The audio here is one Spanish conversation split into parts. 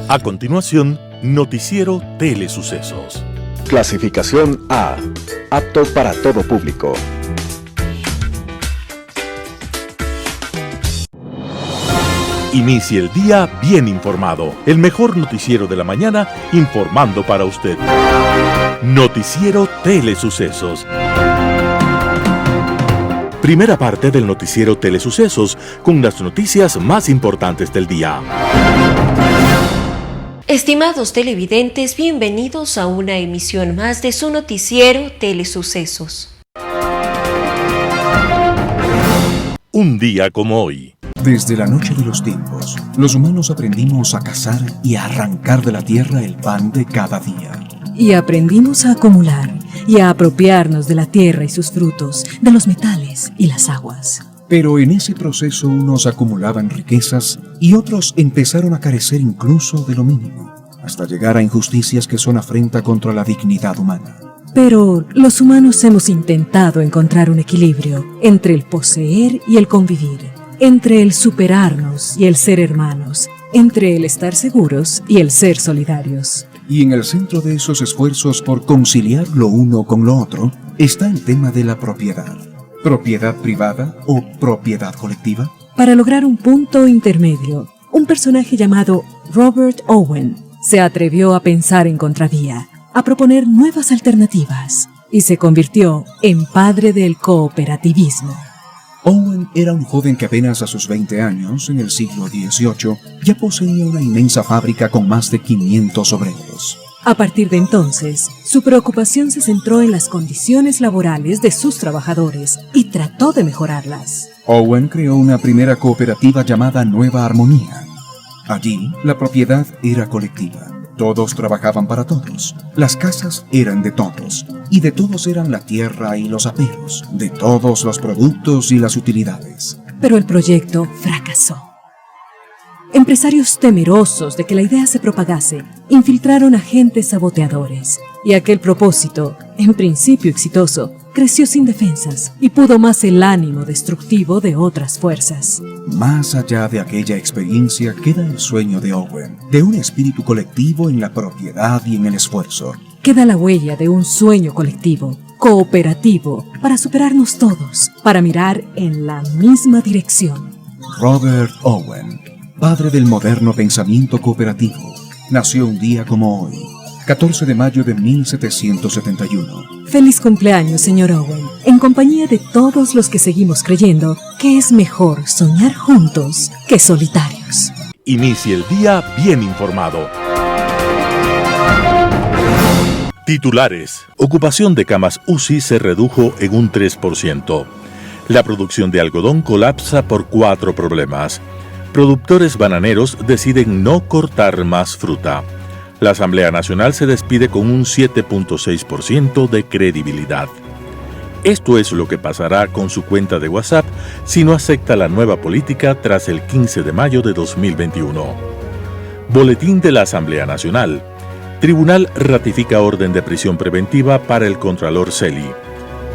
A continuación, Noticiero Telesucesos. Clasificación A. Apto para todo público. Inicie el día bien informado. El mejor noticiero de la mañana informando para usted. Noticiero Telesucesos. Primera parte del noticiero Telesucesos con las noticias más importantes del día. Estimados televidentes, bienvenidos a una emisión más de su noticiero Telesucesos. Un día como hoy. Desde la noche de los tiempos, los humanos aprendimos a cazar y a arrancar de la tierra el pan de cada día. Y aprendimos a acumular y a apropiarnos de la tierra y sus frutos, de los metales y las aguas. Pero en ese proceso unos acumulaban riquezas y otros empezaron a carecer incluso de lo mínimo, hasta llegar a injusticias que son afrenta contra la dignidad humana. Pero los humanos hemos intentado encontrar un equilibrio entre el poseer y el convivir, entre el superarnos y el ser hermanos, entre el estar seguros y el ser solidarios. Y en el centro de esos esfuerzos por conciliar lo uno con lo otro está el tema de la propiedad. ¿Propiedad privada o propiedad colectiva? Para lograr un punto intermedio, un personaje llamado Robert Owen se atrevió a pensar en contravía, a proponer nuevas alternativas y se convirtió en padre del cooperativismo. Owen era un joven que apenas a sus 20 años, en el siglo XVIII, ya poseía una inmensa fábrica con más de 500 obreros. A partir de entonces, su preocupación se centró en las condiciones laborales de sus trabajadores y trató de mejorarlas. Owen creó una primera cooperativa llamada Nueva Armonía. Allí, la propiedad era colectiva. Todos trabajaban para todos. Las casas eran de todos. Y de todos eran la tierra y los aperos. De todos los productos y las utilidades. Pero el proyecto fracasó. Empresarios temerosos de que la idea se propagase, infiltraron agentes saboteadores, y aquel propósito, en principio exitoso, creció sin defensas y pudo más el ánimo destructivo de otras fuerzas. Más allá de aquella experiencia queda el sueño de Owen, de un espíritu colectivo en la propiedad y en el esfuerzo. Queda la huella de un sueño colectivo, cooperativo, para superarnos todos, para mirar en la misma dirección. Robert Owen, padre del moderno pensamiento cooperativo, nació un día como hoy, 14 de mayo de 1771. Feliz cumpleaños, señor Owen, en compañía de todos los que seguimos creyendo que es mejor soñar juntos que solitarios. Inicie el día bien informado. Titulares. Ocupación de camas UCI se redujo en un 3%. La producción de algodón colapsa por 4 problemas. Productores bananeros deciden no cortar más fruta. La Asamblea Nacional se despide con un 7.6% de credibilidad. Esto es lo que pasará con su cuenta de WhatsApp si no acepta la nueva política tras el 15 de mayo de 2021. Boletín de la Asamblea Nacional. Tribunal ratifica orden de prisión preventiva para el Contralor Celi.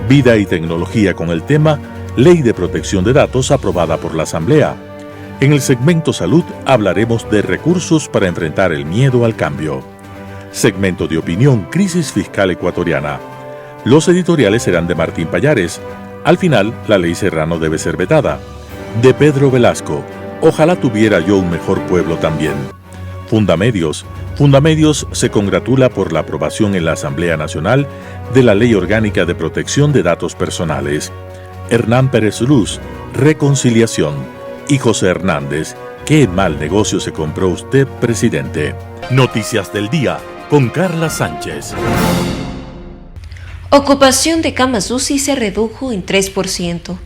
Vida y tecnología con el tema Ley de Protección de Datos aprobada por la Asamblea. En el segmento Salud hablaremos de recursos para enfrentar el miedo al cambio. Segmento de opinión Crisis Fiscal Ecuatoriana. Los editoriales serán de Martín Payares. Al final, la ley Serrano debe ser vetada. De Pedro Velasco. Ojalá tuviera yo un mejor pueblo también. Fundamedios. Fundamedios se congratula por la aprobación en la Asamblea Nacional de la Ley Orgánica de Protección de Datos Personales. Hernán Pérez Luz. Reconciliación. Y José Hernández, ¿qué mal negocio se compró usted, presidente? Noticias del día con Carla Sánchez. Ocupación de camas UCI se redujo en 3%.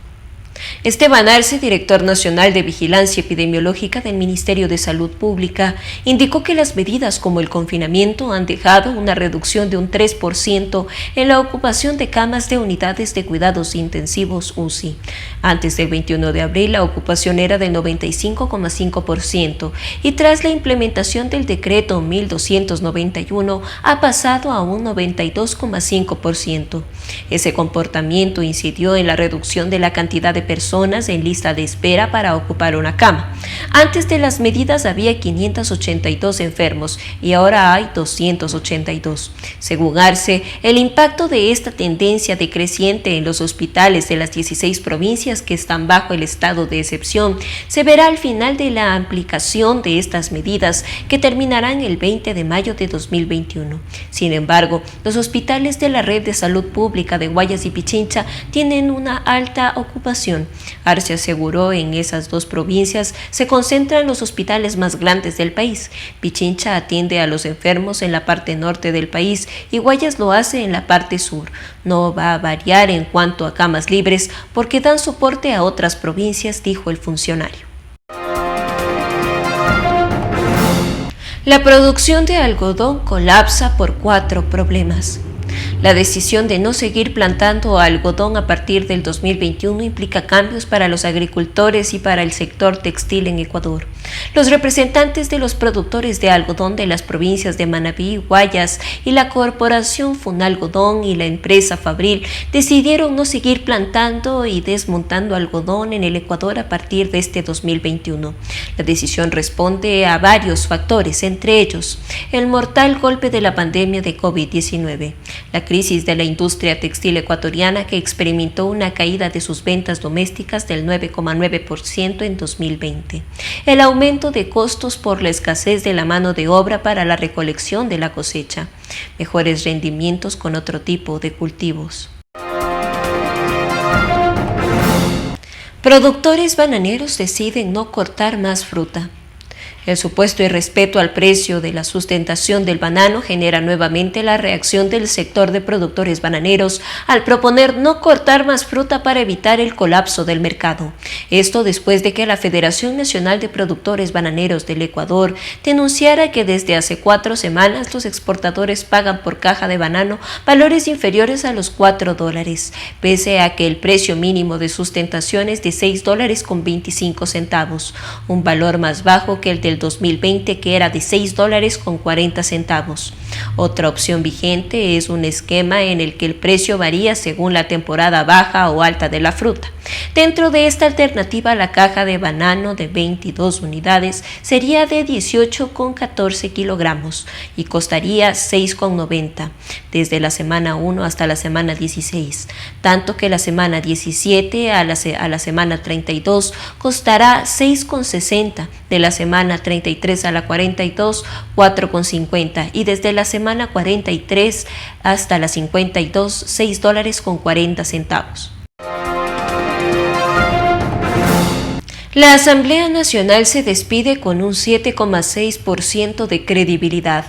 Esteban Arce, director nacional de Vigilancia Epidemiológica del Ministerio de Salud Pública, indicó que las medidas como el confinamiento han dejado una reducción de un 3% en la ocupación de camas de unidades de cuidados intensivos UCI. Antes del 21 de abril, la ocupación era del 95,5% y tras la implementación del decreto 1291 ha pasado a un 92,5%. Ese comportamiento incidió en la reducción de la cantidad de personas en lista de espera para ocupar una cama. Antes de las medidas había 582 enfermos y ahora hay 282. Según Arce, el impacto de esta tendencia decreciente en los hospitales de las 16 provincias que están bajo el estado de excepción se verá al final de la aplicación de estas medidas que terminarán el 20 de mayo de 2021. Sin embargo, los hospitales de la red de salud pública de Guayas y Pichincha tienen una alta ocupación. Arce aseguró en esas dos provincias se concentran los hospitales más grandes del país. Pichincha atiende a los enfermos en la parte norte del país y Guayas lo hace en la parte sur. No va a variar en cuanto a camas libres porque dan soporte a otras provincias, dijo el funcionario. La producción de algodón colapsa por 4 problemas. La decisión de no seguir plantando algodón a partir del 2021 implica cambios para los agricultores y para el sector textil en Ecuador. Los representantes de los productores de algodón de las provincias de Manabí, Guayas y la corporación Funalgodón y la empresa Fabril decidieron no seguir plantando y desmontando algodón en el Ecuador a partir de este 2021. La decisión responde a varios factores, entre ellos el mortal golpe de la pandemia de COVID-19, la crisis de la industria textil ecuatoriana que experimentó una caída de sus ventas domésticas del 9,9% en 2020, el aumento de costos por la escasez de la mano de obra para la recolección de la cosecha, mejores rendimientos con otro tipo de cultivos. Productores bananeros deciden no cortar más fruta. El supuesto irrespeto al precio de la sustentación del banano genera nuevamente la reacción del sector de productores bananeros al proponer no cortar más fruta para evitar el colapso del mercado. Esto después de que la Federación Nacional de Productores Bananeros del Ecuador denunciara que desde hace 4 semanas los exportadores pagan por caja de banano valores inferiores a los $4, pese a que el precio mínimo de sustentación es de $6.25, un valor más bajo que el del 2020 que era de $6.40. Otra opción vigente es un esquema en el que el precio varía según la temporada baja o alta de la fruta. Dentro de esta alternativa, la caja de banano de 22 unidades sería de 18,14 kilogramos y costaría $6,90 desde la semana 1 hasta la semana 16, tanto que la semana 17 a la semana 32 costará $6,60, de la semana 33 a la 42, $4,50 y desde la semana 43 hasta la 52, $6.40. La Asamblea Nacional se despide con un 7,6% de credibilidad.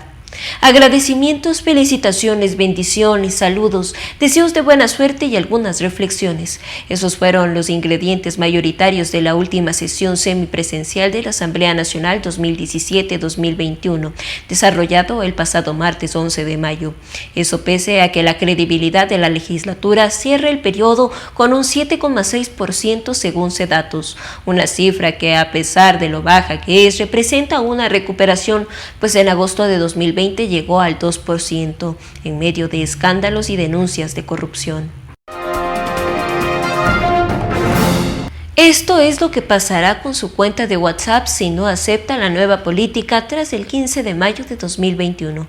Agradecimientos, felicitaciones, bendiciones, saludos, deseos de buena suerte y algunas reflexiones. Esos fueron los ingredientes mayoritarios de la última sesión semipresencial de la Asamblea Nacional 2017-2021, desarrollado el pasado martes 11 de mayo. Eso pese a que la credibilidad de la legislatura cierra el periodo con un 7,6% según Sedatus, una cifra que a pesar de lo baja que es, representa una recuperación, pues en agosto de 2020 llegó al 2% en medio de escándalos y denuncias de corrupción. Esto es lo que pasará con su cuenta de WhatsApp si no acepta la nueva política tras el 15 de mayo de 2021.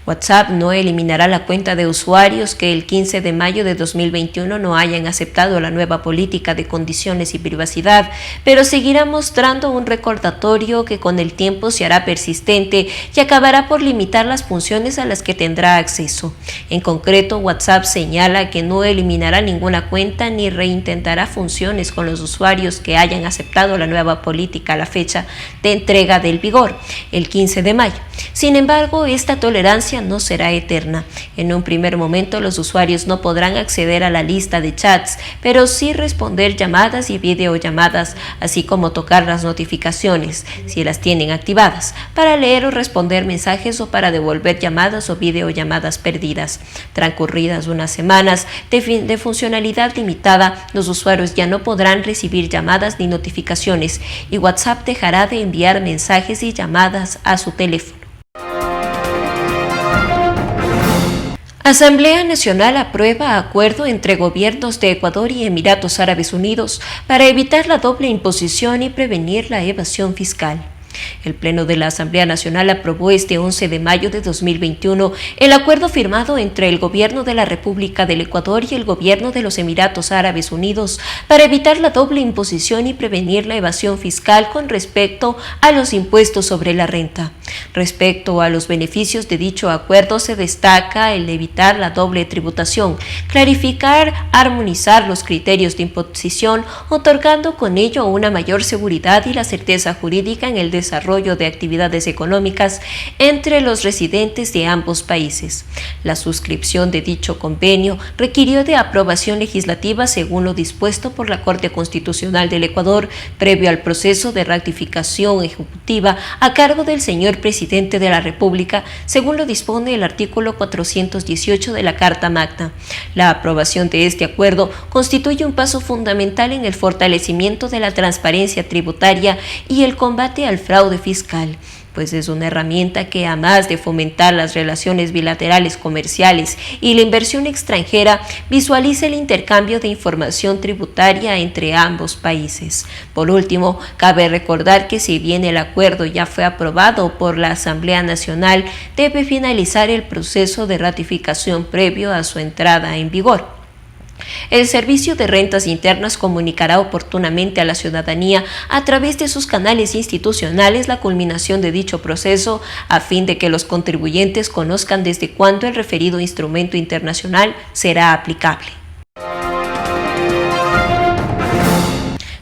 WhatsApp no eliminará la cuenta de usuarios que el 15 de mayo de 2021 no hayan aceptado la nueva política de condiciones y privacidad, pero seguirá mostrando un recordatorio que con el tiempo se hará persistente y acabará por limitar las funciones a las que tendrá acceso. En concreto, WhatsApp señala que no eliminará ninguna cuenta ni reintentará funciones con los usuarios que hayan aceptado la nueva política a la fecha de entrega del vigor, el 15 de mayo. Sin embargo, esta tolerancia no será eterna. En un primer momento, los usuarios no podrán acceder a la lista de chats, pero sí responder llamadas y videollamadas, así como tocar las notificaciones, si las tienen activadas, para leer o responder mensajes o para devolver llamadas o videollamadas perdidas. Transcurridas unas semanas de funcionalidad limitada, los usuarios ya no podrán recibir llamadas ni notificaciones y WhatsApp dejará de enviar mensajes y llamadas a su teléfono. Asamblea Nacional aprueba acuerdo entre gobiernos de Ecuador y Emiratos Árabes Unidos para evitar la doble imposición y prevenir la evasión fiscal. El Pleno de la Asamblea Nacional aprobó este 11 de mayo de 2021 el acuerdo firmado entre el Gobierno de la República del Ecuador y el Gobierno de los Emiratos Árabes Unidos para evitar la doble imposición y prevenir la evasión fiscal con respecto a los impuestos sobre la renta. Respecto a los beneficios de dicho acuerdo, se destaca el evitar la doble tributación, clarificar, armonizar los criterios de imposición, otorgando con ello una mayor seguridad y la certeza jurídica en el desarrollo de actividades económicas entre los residentes de ambos países. La suscripción de dicho convenio requirió de aprobación legislativa según lo dispuesto por la Corte Constitucional del Ecuador, previo al proceso de ratificación ejecutiva a cargo del señor Presidente de la República, según lo dispone el artículo 418 de la Carta Magna. La aprobación de este acuerdo constituye un paso fundamental en el fortalecimiento de la transparencia tributaria y el combate al fraude fiscal, pues es una herramienta que, además de fomentar las relaciones bilaterales comerciales y la inversión extranjera, visualiza el intercambio de información tributaria entre ambos países. Por último, cabe recordar que si bien el acuerdo ya fue aprobado por la Asamblea Nacional, debe finalizar el proceso de ratificación previo a su entrada en vigor. El Servicio de Rentas Internas comunicará oportunamente a la ciudadanía a través de sus canales institucionales la culminación de dicho proceso a fin de que los contribuyentes conozcan desde cuándo el referido instrumento internacional será aplicable.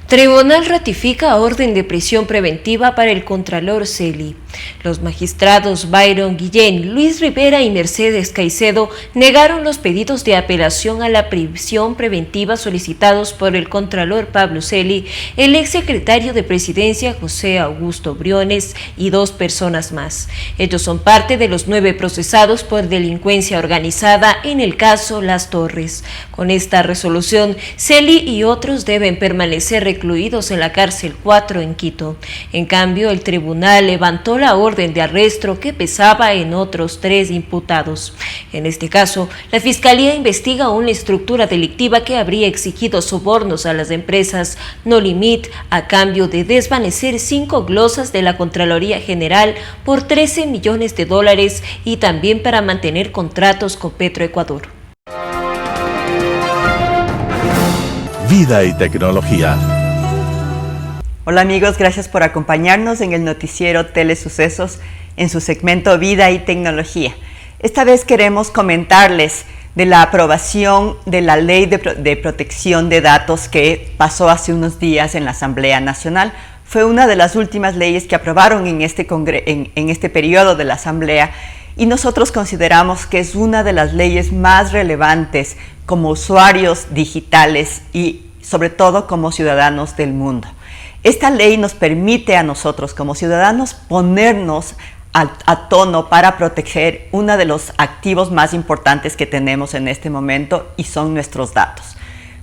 Tribunal ratifica orden de prisión preventiva para el Contralor Celi. Los magistrados Byron Guillén, Luis Rivera y Mercedes Caicedo negaron los pedidos de apelación a la prisión preventiva solicitados por el Contralor Pablo Celi, el exsecretario de Presidencia José Augusto Briones y 2 personas más. Ellos son parte de los 9 procesados por delincuencia organizada en el caso Las Torres. Con esta resolución, Celi y otros deben permanecer recluidos en la cárcel 4 en Quito. En cambio, el tribunal levantó la orden de arresto que pesaba en otros 3 imputados. En este caso, la Fiscalía investiga una estructura delictiva que habría exigido sobornos a las empresas No Limit a cambio de desvanecer 5 glosas de la Contraloría General por $13 millones y también para mantener contratos con Petroecuador. Vida y tecnología. Hola amigos, gracias por acompañarnos en el noticiero Telesucesos en su segmento Vida y Tecnología. Esta vez queremos comentarles de la aprobación de la Ley de Protección de Datos que pasó hace unos días en la Asamblea Nacional. Fue una de las últimas leyes que aprobaron en este periodo de la Asamblea y nosotros consideramos que es una de las leyes más relevantes como usuarios digitales y sobre todo como ciudadanos del mundo. Esta ley nos permite a nosotros como ciudadanos ponernos a tono para proteger uno de los activos más importantes que tenemos en este momento y son nuestros datos.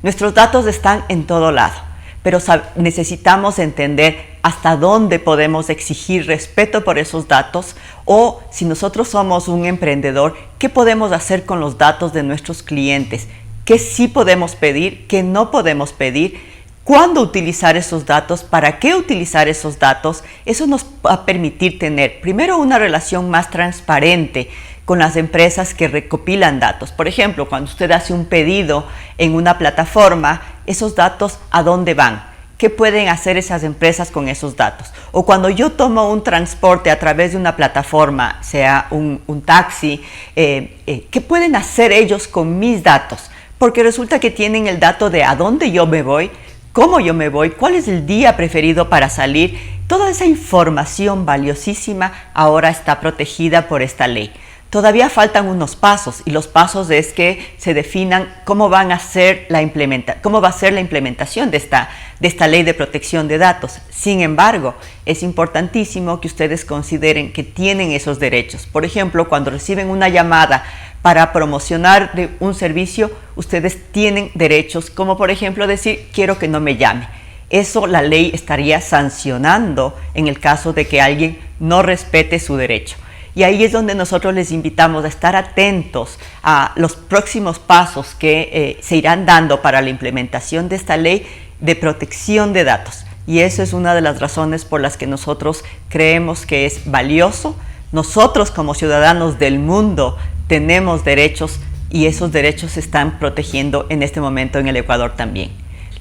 Nuestros datos están en todo lado, pero necesitamos entender hasta dónde podemos exigir respeto por esos datos o si nosotros somos un emprendedor, ¿qué podemos hacer con los datos de nuestros clientes? ¿Qué sí podemos pedir? ¿Qué no podemos pedir? ¿Cuándo utilizar esos datos? ¿Para qué utilizar esos datos? Eso nos va a permitir tener, primero, una relación más transparente con las empresas que recopilan datos. Por ejemplo, cuando usted hace un pedido en una plataforma, esos datos, ¿a dónde van? ¿Qué pueden hacer esas empresas con esos datos? O cuando yo tomo un transporte a través de una plataforma, sea un taxi, ¿qué pueden hacer ellos con mis datos? Porque resulta que tienen el dato de a dónde yo me voy, cómo yo me voy, cuál es el día preferido para salir. Toda esa información valiosísima ahora está protegida por esta ley. Todavía faltan unos pasos y los pasos es que se definan cómo va a ser la implementación de esta ley de protección de datos. Sin embargo, es importantísimo que ustedes consideren que tienen esos derechos. Por ejemplo, cuando reciben una llamada para promocionar un servicio, ustedes tienen derechos, como por ejemplo decir, quiero que no me llame. Eso la ley estaría sancionando en el caso de que alguien no respete su derecho. Y ahí es donde nosotros les invitamos a estar atentos a los próximos pasos que se irán dando para la implementación de esta ley de protección de datos. Y eso es una de las razones por las que nosotros creemos que es valioso. Nosotros como ciudadanos del mundo tenemos derechos y esos derechos se están protegiendo en este momento en el Ecuador también.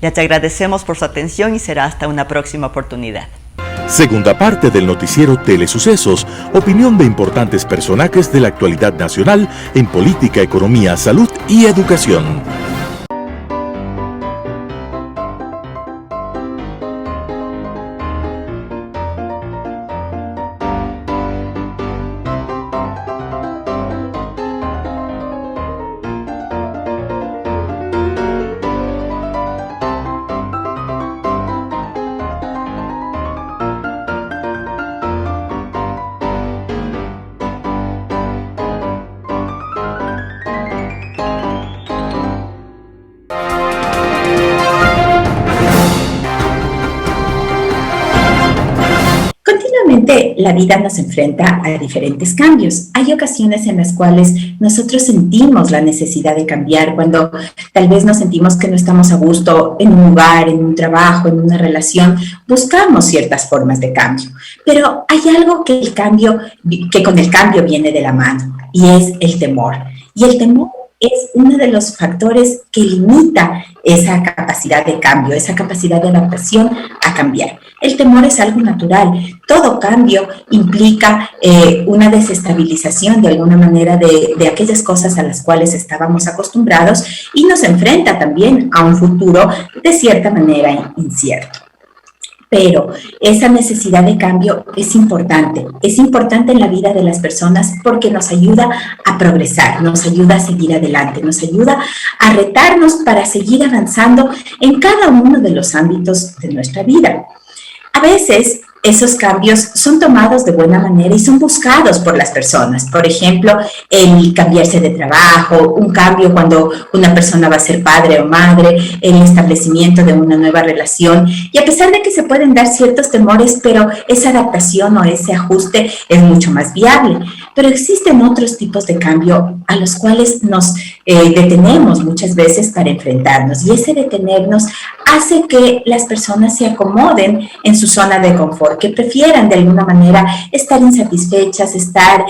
Les agradecemos por su atención y será hasta una próxima oportunidad. Segunda parte del noticiero Telesucesos, opinión de importantes personajes de la actualidad nacional en política, economía, salud y educación. La vida nos enfrenta a diferentes cambios. Hay ocasiones en las cuales nosotros sentimos la necesidad de cambiar, cuando tal vez nos sentimos que no estamos a gusto en un lugar, en un trabajo, en una relación, buscamos ciertas formas de cambio. Pero hay algo que con el cambio viene de la mano, y es el temor. Y el temor es uno de los factores que limita esa capacidad de cambio, esa capacidad de adaptación a cambiar. El temor es algo natural. Todo cambio implica una desestabilización de alguna manera de aquellas cosas a las cuales estábamos acostumbrados y nos enfrenta también a un futuro de cierta manera incierto. Pero esa necesidad de cambio es importante en la vida de las personas porque nos ayuda a progresar, nos ayuda a seguir adelante, nos ayuda a retarnos para seguir avanzando en cada uno de los ámbitos de nuestra vida. A veces esos cambios son tomados de buena manera y son buscados por las personas. Por ejemplo, el cambiarse de trabajo, un cambio cuando una persona va a ser padre o madre, el establecimiento de una nueva relación. Y a pesar de que se pueden dar ciertos temores, pero esa adaptación o ese ajuste es mucho más viable. Pero existen otros tipos de cambio a los cuales nos detenemos muchas veces para enfrentarnos. Y ese detenernos hace que las personas se acomoden en su zona de confort, que prefieran de alguna manera estar insatisfechas, estar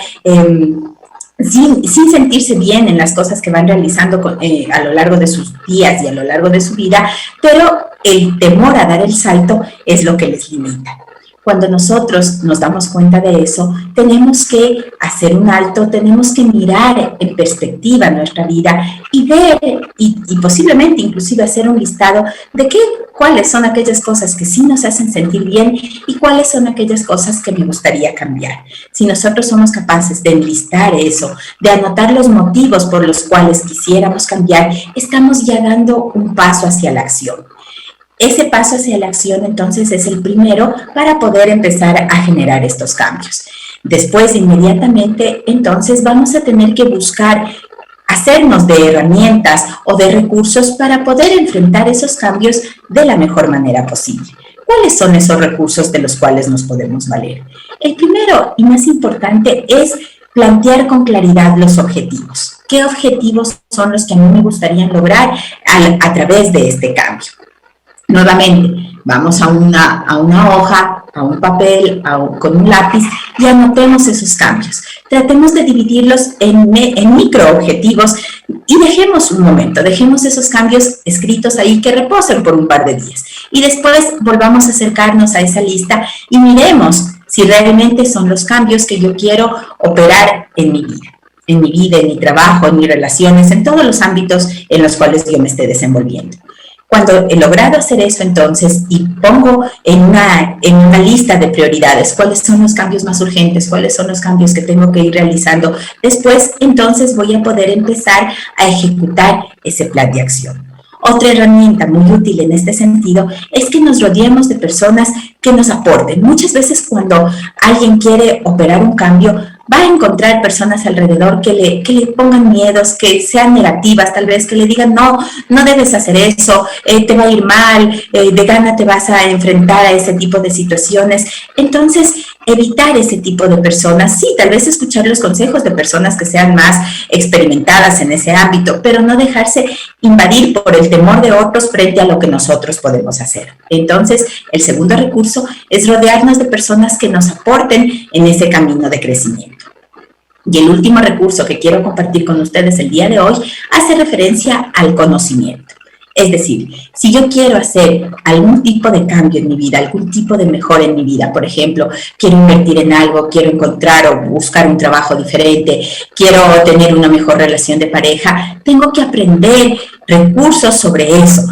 sin sentirse bien en las cosas que van realizando a lo largo de sus días y a lo largo de su vida, pero el temor a dar el salto es lo que les limita. Cuando nosotros nos damos cuenta de eso, tenemos que hacer un alto, tenemos que mirar en perspectiva nuestra vida y ver y posiblemente inclusive hacer un listado de cuáles son aquellas cosas que sí nos hacen sentir bien y cuáles son aquellas cosas que me gustaría cambiar. Si nosotros somos capaces de enlistar eso, de anotar los motivos por los cuales quisiéramos cambiar, estamos ya dando un paso hacia la acción. Ese paso hacia la acción, entonces, es el primero para poder empezar a generar estos cambios. Después, inmediatamente, entonces, vamos a tener que buscar hacernos de herramientas o de recursos para poder enfrentar esos cambios de la mejor manera posible. ¿Cuáles son esos recursos de los cuales nos podemos valer? El primero y más importante es plantear con claridad los objetivos. ¿Qué objetivos son los que a mí me gustaría lograr a través de este cambio? Nuevamente, vamos a una hoja, a un papel, con un lápiz y anotemos esos cambios. Tratemos de dividirlos en microobjetivos y dejemos un momento, dejemos esos cambios escritos ahí que reposen por un par de días. Y después volvamos a acercarnos a esa lista y miremos si realmente son los cambios que yo quiero operar en mi vida. En mi trabajo, en mis relaciones, en todos los ámbitos en los cuales yo me esté desenvolviendo. Cuando he logrado hacer eso, entonces, y pongo en una lista de prioridades cuáles son los cambios más urgentes, cuáles son los cambios que tengo que ir realizando, después, entonces, voy a poder empezar a ejecutar ese plan de acción. Otra herramienta muy útil en este sentido es que nos rodeemos de personas que nos aporten. Muchas veces cuando alguien quiere operar un cambio, va a encontrar personas alrededor que le pongan miedos, que sean negativas, tal vez que le digan, no debes hacer eso, te va a ir mal, de gana te vas a enfrentar a ese tipo de situaciones. Entonces, evitar ese tipo de personas. Sí, tal vez escuchar los consejos de personas que sean más experimentadas en ese ámbito, pero no dejarse invadir por el temor de otros frente a lo que nosotros podemos hacer. Entonces, el segundo recurso es rodearnos de personas que nos aporten en ese camino de crecimiento. Y el último recurso que quiero compartir con ustedes el día de hoy hace referencia al conocimiento. Es decir, si yo quiero hacer algún tipo de cambio en mi vida, algún tipo de mejora en mi vida, por ejemplo, quiero invertir en algo, quiero encontrar o buscar un trabajo diferente, quiero tener una mejor relación de pareja, tengo que aprender recursos sobre eso.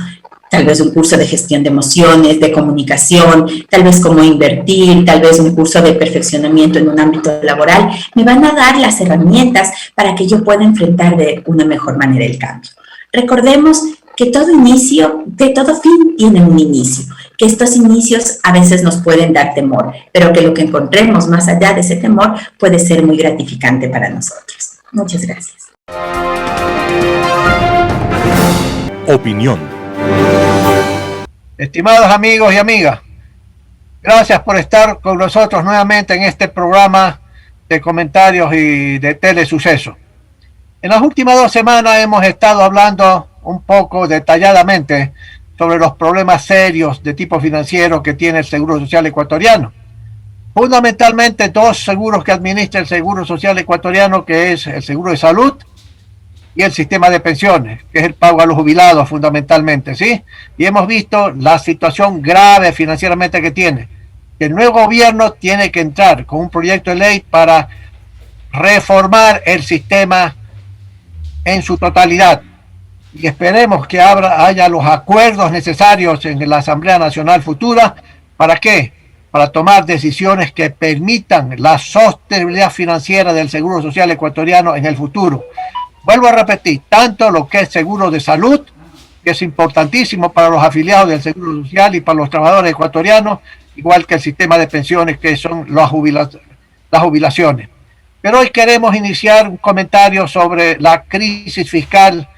Tal vez un curso de gestión de emociones, de comunicación, tal vez cómo invertir, tal vez un curso de perfeccionamiento en un ámbito laboral, me van a dar las herramientas para que yo pueda enfrentar de una mejor manera el cambio. Recordemos que todo inicio, que todo fin tiene un inicio, que estos inicios a veces nos pueden dar temor, pero que lo que encontremos más allá de ese temor puede ser muy gratificante para nosotros. Muchas gracias. Opinión. Estimados amigos y amigas, gracias por estar con nosotros nuevamente en este programa de comentarios y de telesucesos. En las últimas 2 semanas hemos estado hablando un poco detalladamente sobre los problemas serios de tipo financiero que tiene el Seguro Social Ecuatoriano. Fundamentalmente 2 seguros que administra el Seguro Social Ecuatoriano, que es el seguro de salud y el sistema de pensiones, que es el pago a los jubilados fundamentalmente, ¿sí? Y hemos visto la situación grave financieramente que tiene. El nuevo gobierno tiene que entrar con un proyecto de ley para reformar el sistema en su totalidad. Y esperemos que haya los acuerdos necesarios en la Asamblea Nacional futura. ¿Para qué? Para tomar decisiones que permitan la sostenibilidad financiera del Seguro Social Ecuatoriano en el futuro. Vuelvo a repetir, tanto lo que es seguro de salud, que es importantísimo para los afiliados del Seguro Social y para los trabajadores ecuatorianos, igual que el sistema de pensiones, que son las jubilaciones. Pero hoy queremos iniciar un comentario sobre la crisis fiscal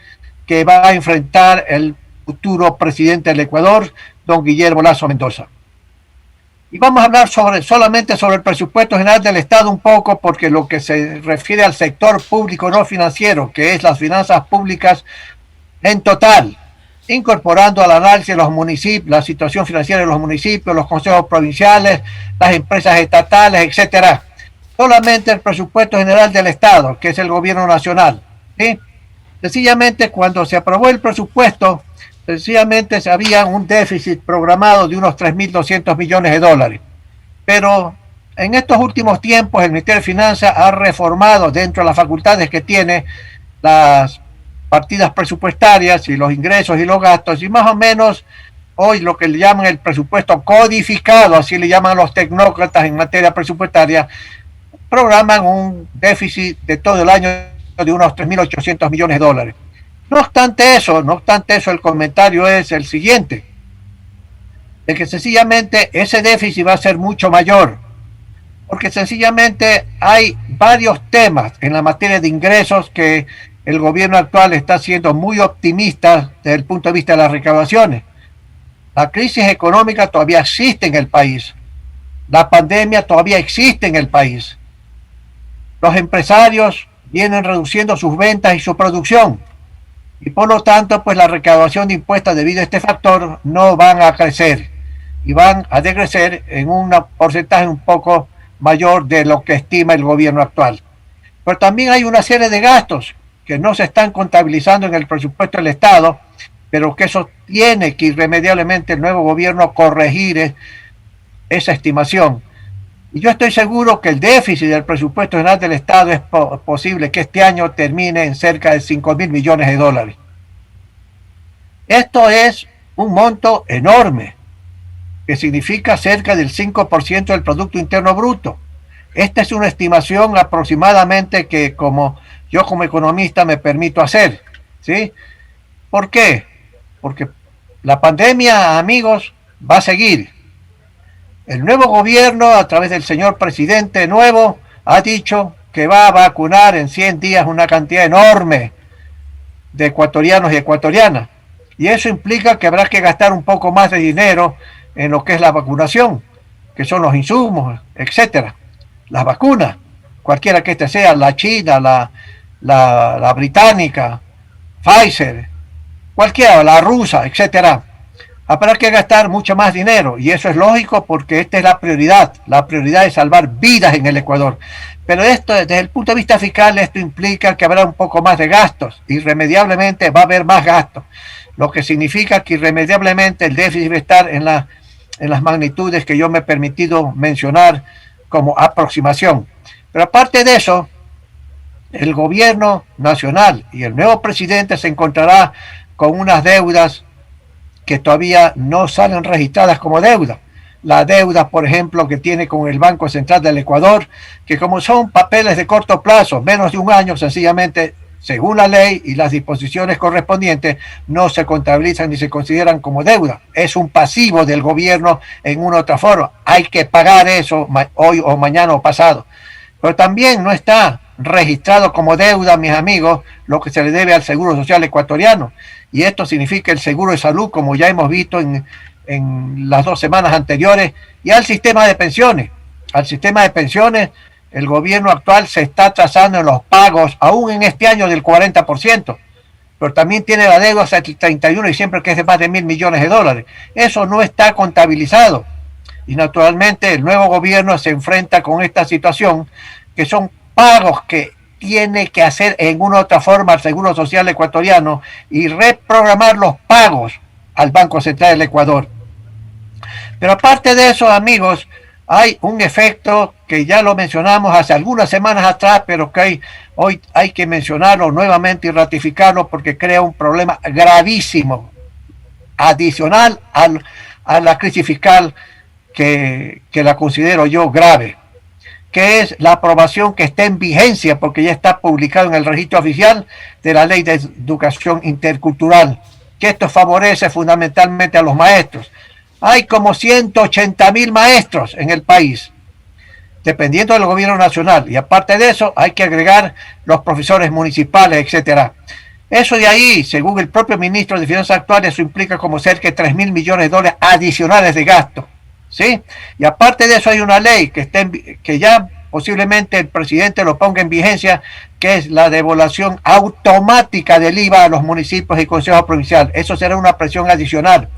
que va a enfrentar el futuro presidente del Ecuador, don Guillermo Lasso Mendoza. Y vamos a hablar solamente sobre el presupuesto general del Estado un poco, porque lo que se refiere al sector público no financiero, que es las finanzas públicas en total, incorporando al análisis de los municipios, la situación financiera de los municipios, los consejos provinciales, las empresas estatales, etcétera. Solamente el presupuesto general del Estado, que es el gobierno nacional, ¿sí? Sencillamente, cuando se aprobó el presupuesto, sencillamente se había un déficit programado de unos 3.200 millones de dólares. Pero en estos últimos tiempos el Ministerio de Finanzas ha reformado dentro de las facultades que tiene las partidas presupuestarias y los ingresos y los gastos, y más o menos hoy lo que le llaman el presupuesto codificado, así le llaman los tecnócratas en materia presupuestaria, programan un déficit de todo el año de unos 3.800 millones de dólares. No obstante eso, el comentario es el siguiente, de que sencillamente ese déficit va a ser mucho mayor, porque sencillamente hay varios temas en la materia de ingresos que el gobierno actual está siendo muy optimista desde el punto de vista de las recaudaciones. La crisis económica todavía existe en el país, la pandemia todavía existe en el país, los empresarios vienen reduciendo sus ventas y su producción, y por lo tanto pues la recaudación de impuestos debido a este factor no van a crecer y van a decrecer en un porcentaje un poco mayor de lo que estima el gobierno actual. Pero también hay una serie de gastos que no se están contabilizando en el presupuesto del Estado, pero que eso tiene que irremediablemente el nuevo gobierno corregir esa estimación. Y yo estoy seguro que el déficit del presupuesto general del Estado es posible que este año termine en cerca de 5.000 millones de dólares. Esto es un monto enorme, que significa cerca del 5% del Producto Interno Bruto. Esta es una estimación aproximadamente que yo como economista me permito hacer, ¿sí? ¿Por qué? Porque la pandemia, amigos, va a seguir. El nuevo gobierno, a través del señor presidente nuevo, ha dicho que va a vacunar en 100 días una cantidad enorme de ecuatorianos y ecuatorianas. Y eso implica que habrá que gastar un poco más de dinero en lo que es la vacunación. que son los insumos, etcétera, las vacunas, cualquiera que este sea, la china, la británica, Pfizer, cualquiera, la rusa, etcétera. Habrá que gastar mucho más dinero y eso es lógico porque esta es la prioridad es salvar vidas en el Ecuador. Pero esto, desde el punto de vista fiscal, esto implica que habrá un poco más de gastos, irremediablemente va a haber más gastos, lo que significa que irremediablemente el déficit va a estar en las magnitudes que yo me he permitido mencionar como aproximación. Pero aparte de eso, el gobierno nacional y el nuevo presidente se encontrará con unas deudas que todavía no salen registradas como deuda. La deuda, por ejemplo, que tiene con el Banco Central del Ecuador, que como son papeles de corto plazo, menos de un año, sencillamente, según la ley y las disposiciones correspondientes, no se contabilizan ni se consideran como deuda. Es un pasivo del gobierno en una u otra forma. Hay que pagar eso hoy o mañana o pasado. Pero también no está registrado como deuda, mis amigos, lo que se le debe al Seguro Social ecuatoriano. Y esto significa el seguro de salud, como ya hemos visto en las 2 semanas anteriores, y al sistema de pensiones. Al sistema de pensiones, el gobierno actual se está atrasando en los pagos, aún en este año del 40%, pero también tiene la deuda hasta el 31 de diciembre, que es de más de $1.000 millones. Eso no está contabilizado. Y naturalmente el nuevo gobierno se enfrenta con esta situación, que son pagos que tiene que hacer en una u otra forma al Seguro Social ecuatoriano y reprogramar los pagos al Banco Central del Ecuador. Pero aparte de eso, amigos, hay un efecto que ya lo mencionamos hace algunas semanas atrás, pero que hoy hay que mencionarlo nuevamente y ratificarlo porque crea un problema gravísimo, adicional a la crisis fiscal que la considero yo grave, que es la aprobación que está en vigencia, porque ya está publicado en el registro oficial, de la Ley de Educación Intercultural, que esto favorece fundamentalmente a los maestros. Hay como 180.000 maestros en el país, dependiendo del gobierno nacional, y aparte de eso hay que agregar los profesores municipales, etcétera. Eso de ahí, según el propio ministro de Finanzas actual, eso implica como cerca de $3.000 millones adicionales de gasto, ¿sí? Y aparte de eso hay una ley que ya posiblemente el presidente lo ponga en vigencia, que es la devolución automática del IVA a los municipios y consejos provinciales. Eso será una presión adicional.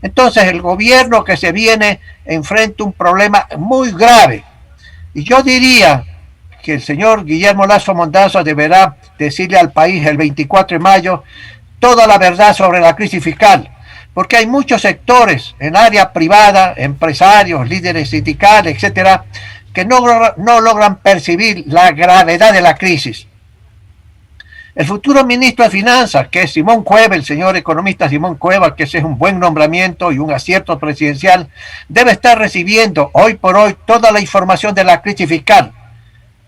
Entonces el gobierno que se viene enfrenta un problema muy grave. Y yo diría que el señor Guillermo Lasso Mondaza deberá decirle al país el 24 de mayo toda la verdad sobre la crisis fiscal, porque hay muchos sectores en área privada, empresarios, líderes sindicales, etcétera, que no logran percibir la gravedad de la crisis. El futuro ministro de Finanzas, que es Simón Cueva, el señor economista Simón Cueva, que ese es un buen nombramiento y un acierto presidencial, debe estar recibiendo hoy por hoy toda la información de la crisis fiscal,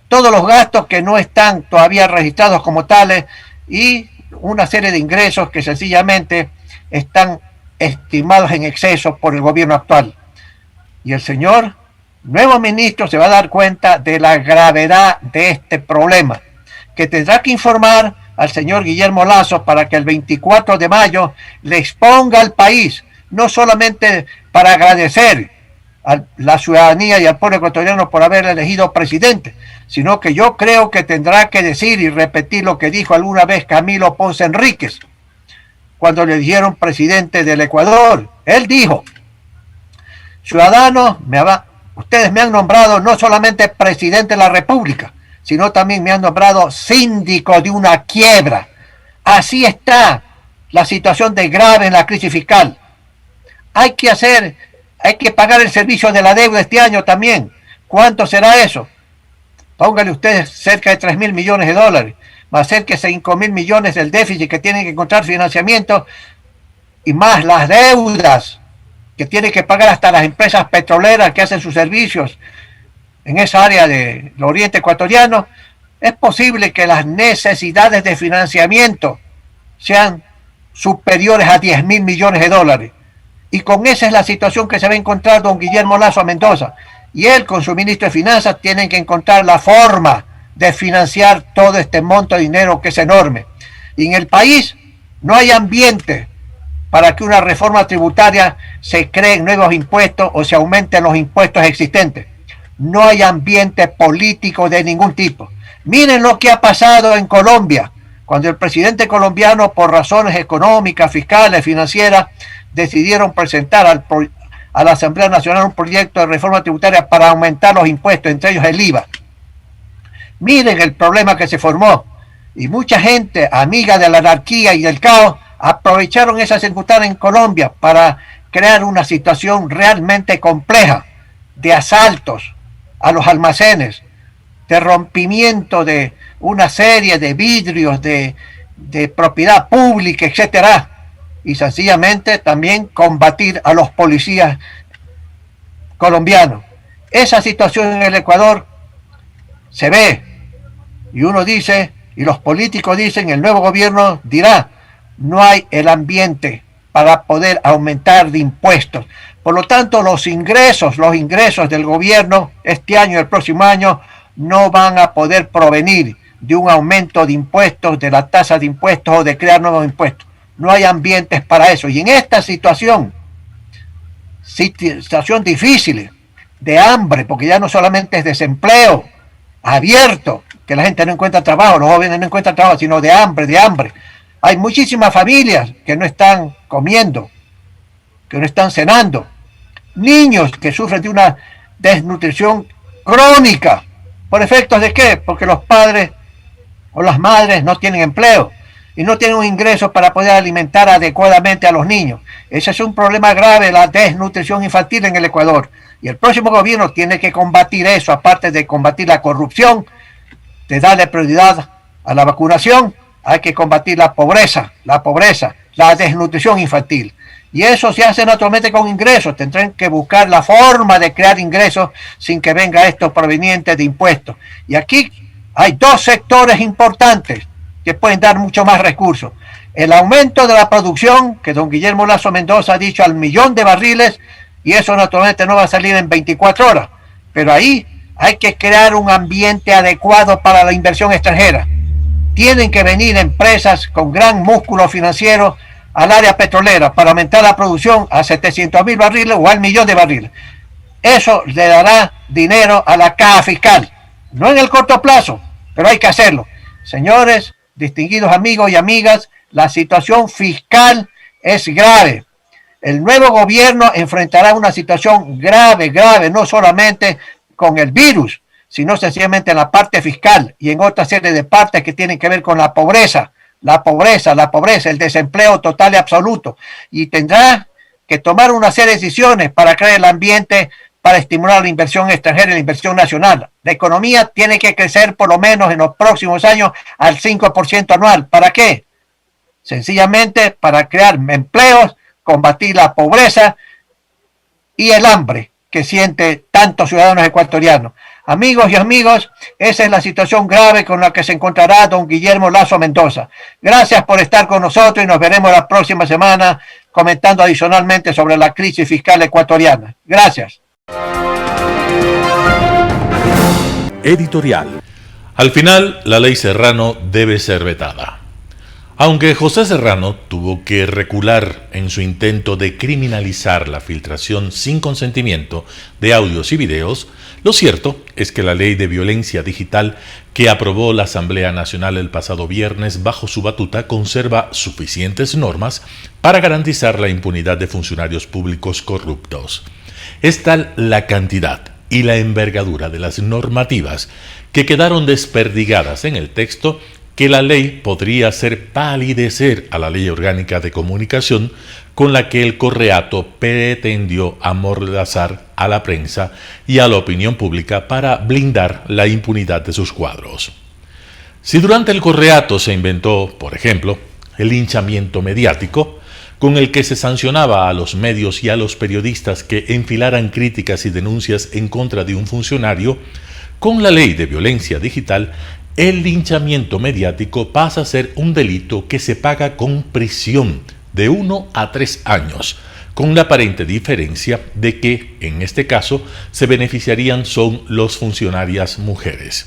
todos los gastos que no están todavía registrados como tales y una serie de ingresos que sencillamente están estimados en exceso por el gobierno actual. Y el señor nuevo ministro se va a dar cuenta de la gravedad de este problema, que tendrá que informar al señor Guillermo Lasso para que el 24 de mayo le exponga al país, no solamente para agradecer a la ciudadanía y al pueblo ecuatoriano por haber elegido presidente, sino que yo creo que tendrá que decir y repetir lo que dijo alguna vez Camilo Ponce Enríquez cuando le dijeron presidente del Ecuador. Él dijo: ciudadanos, ustedes me han nombrado no solamente presidente de la República, sino también me han nombrado síndico de una quiebra. Así está la situación de grave en la crisis fiscal. Hay que pagar el servicio de la deuda este año también. ¿Cuánto será eso? Póngale ustedes cerca de $3.000 millones, más cerca de $5.000 millones del déficit que tienen que encontrar financiamiento, y más las deudas que tienen que pagar hasta las empresas petroleras que hacen sus servicios en esa área del oriente ecuatoriano. Es posible que las necesidades de financiamiento sean superiores a $10.000 millones. Y con esa es la situación que se va a encontrar don Guillermo Lasso Mendoza. Y él con su ministro de Finanzas tienen que encontrar la forma de financiar todo este monto de dinero que es enorme. Y en el país no hay ambiente para que una reforma tributaria se creen nuevos impuestos o se aumenten los impuestos existentes. No hay ambiente político de ningún tipo. Miren lo que ha pasado en Colombia, cuando el presidente colombiano, por razones económicas, fiscales, financieras, decidieron presentar a la Asamblea Nacional un proyecto de reforma tributaria para aumentar los impuestos, entre ellos el IVA. Miren el problema que se formó. Y mucha gente, amiga de la anarquía y del caos, aprovecharon esa circunstancia en Colombia para crear una situación realmente compleja de asaltos a los almacenes, de rompimiento de una serie de vidrios de propiedad pública, etcétera, y sencillamente también combatir a los policías colombianos. Esa situación en el Ecuador se ve, y uno dice, y los políticos dicen, el nuevo gobierno dirá, no hay el ambiente para poder aumentar de impuestos. Por lo tanto, los ingresos del gobierno este año y el próximo año no van a poder provenir de un aumento de impuestos, de la tasa de impuestos o de crear nuevos impuestos. No hay ambientes para eso. Y en esta situación difícil, de hambre, porque ya no solamente es desempleo abierto, que la gente no encuentra trabajo, los jóvenes no encuentran trabajo, sino de hambre. Hay muchísimas familias que no están comiendo, que no están cenando. Niños que sufren de una desnutrición crónica. ¿Por efectos de qué? Porque los padres o las madres no tienen empleo y no tienen un ingreso para poder alimentar adecuadamente a los niños. Ese es un problema grave, la desnutrición infantil en el Ecuador. Y el próximo gobierno tiene que combatir eso, aparte de combatir la corrupción, de darle prioridad a la vacunación. Hay que combatir la pobreza, la desnutrición infantil. Y eso se hace naturalmente con ingresos. Tendrán que buscar la forma de crear ingresos sin que venga esto proveniente de impuestos. Y aquí hay dos sectores importantes que pueden dar mucho más recursos. El aumento de la producción, que don Guillermo Lazo Mendoza ha dicho al 1.000.000 de barriles, y eso naturalmente no va a salir en 24 horas. Pero ahí hay que crear un ambiente adecuado para la inversión extranjera. Tienen que venir empresas con gran músculo financiero al área petrolera para aumentar la producción a 700.000 barriles o al 1.000.000 de barriles. Eso le dará dinero a la caja fiscal. No en el corto plazo, pero hay que hacerlo. Señores, distinguidos amigos y amigas, la situación fiscal es grave. El nuevo gobierno enfrentará una situación grave, no solamente con el virus, sino sencillamente en la parte fiscal y en otra serie de partes que tienen que ver con la pobreza, el desempleo total y absoluto. Y tendrá que tomar una serie de decisiones para crear el ambiente para estimular la inversión extranjera y la inversión nacional. La economía tiene que crecer por lo menos en los próximos años al 5% anual. ¿Para qué? Sencillamente para crear empleos, combatir la pobreza y el hambre que siente tantos ciudadanos ecuatorianos. Amigos y amigos, esa es la situación grave con la que se encontrará don Guillermo Lazo Mendoza. Gracias por estar con nosotros y nos veremos la próxima semana comentando adicionalmente sobre la crisis fiscal ecuatoriana. Gracias. Editorial. Al final, la ley Serrano debe ser vetada. Aunque José Serrano tuvo que recular en su intento de criminalizar la filtración sin consentimiento de audios y videos, lo cierto es que la ley de violencia digital que aprobó la Asamblea Nacional el pasado viernes bajo su batuta conserva suficientes normas para garantizar la impunidad de funcionarios públicos corruptos. Es tal la cantidad y la envergadura de las normativas que quedaron desperdigadas en el texto que la ley podría hacer palidecer a la Ley Orgánica de Comunicación con la que el Correato pretendió amordazar a la prensa y a la opinión pública para blindar la impunidad de sus cuadros. Si durante el Correato se inventó, por ejemplo, el linchamiento mediático, con el que se sancionaba a los medios y a los periodistas que enfilaran críticas y denuncias en contra de un funcionario, con la ley de violencia digital, el linchamiento mediático pasa a ser un delito que se paga con prisión de 1 a 3 años, con la aparente diferencia de que, en este caso, se beneficiarían son los funcionarias mujeres.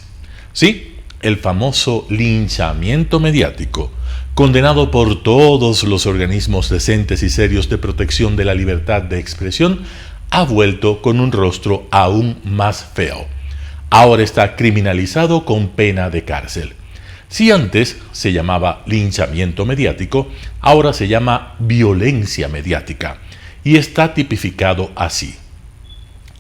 Sí, el famoso linchamiento mediático, condenado por todos los organismos decentes y serios de protección de la libertad de expresión, ha vuelto con un rostro aún más feo. Ahora está criminalizado con pena de cárcel. Si antes se llamaba linchamiento mediático, ahora se llama violencia mediática y está tipificado así: